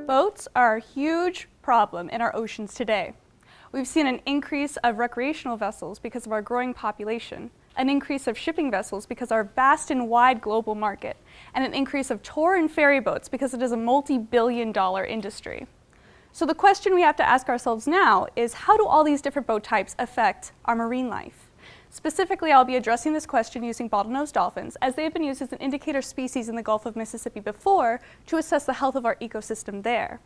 Boats are a huge problem in our oceans today. We've seen an increase of recreational vessels because of our growing population, an increase of shipping vessels because of our vast and wide global market, and an increase of tour and ferry boats because it is a multi-billion-dollar industry. So the question we have to ask ourselves now is, how do all these different boat types affect our marine life? Specifically, I'll be addressing this question using bottlenose dolphins, as they have been used as an indicator species in the Gulf of Mississippi before to assess the health of our ecosystem there.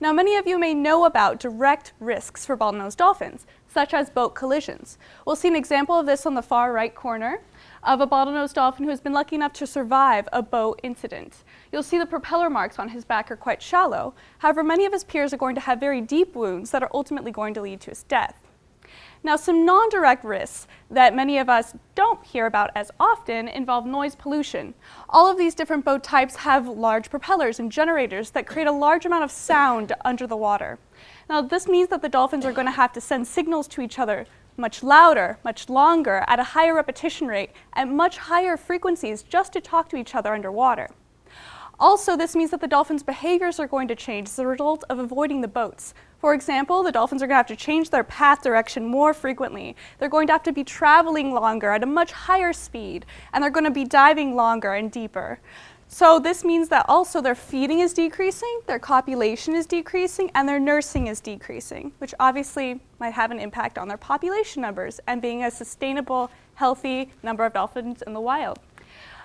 Now, many of you may know about direct risks for bottlenose dolphins, such as boat collisions. We'll see an example of this on the far right corner of a bottlenose dolphin who has been lucky enough to survive a boat incident. You'll see the propeller marks on his back are quite shallow. However, many of his peers are going to have very deep wounds that are ultimately going to lead to his death. Now, some non-direct risks that many of us don't hear about as often involve noise pollution. All of these different boat types have large propellers and generators that create a large amount of sound under the water. Now, this means that the dolphins are going to have to send signals to each other much louder, much longer, at a higher repetition rate, at much higher frequencies just to talk to each other underwater. Also, this means that the dolphins' behaviors are going to change as a result of avoiding the boats. For example, the dolphins are going to have to change their path direction more frequently. They're going to have to be traveling longer at a much higher speed, and they're going to be diving longer and deeper. So this means that also their feeding is decreasing, their copulation is decreasing, and their nursing is decreasing, which obviously might have an impact on their population numbers and being a sustainable, healthy number of dolphins in the wild.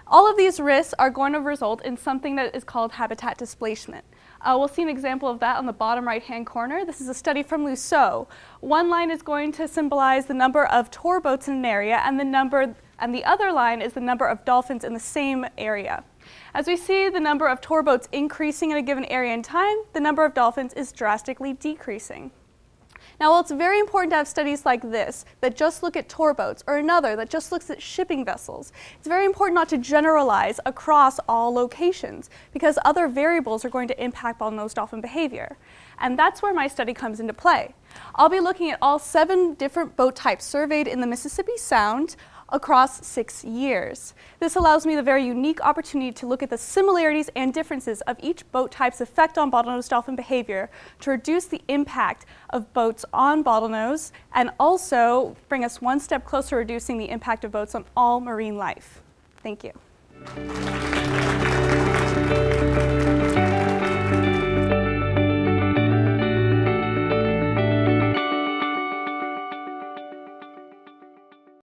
All of these risks are going to result in something that is called habitat displacement. We'll see an example of that on the bottom right-hand corner. This is a study from Lusso. One line is going to symbolize the number of tour boats in an area, and the other line is the number of dolphins in the same area. As we see the number of tour boats increasing in a given area in time, the number of dolphins is drastically decreasing. Now, while it's very important to have studies like this that just look at tour boats, or another that just looks at shipping vessels, it's very important not to generalize across all locations, because other variables are going to impact bottlenose dolphin behavior. And that's where my study comes into play. I'll be looking at all 7 different boat types surveyed in the Mississippi Sound across 6 years. This allows me the very unique opportunity to look at the similarities and differences of each boat type's effect on bottlenose dolphin behavior to reduce the impact of boats on bottlenose and also bring us one step closer to reducing the impact of boats on all marine life. Thank you.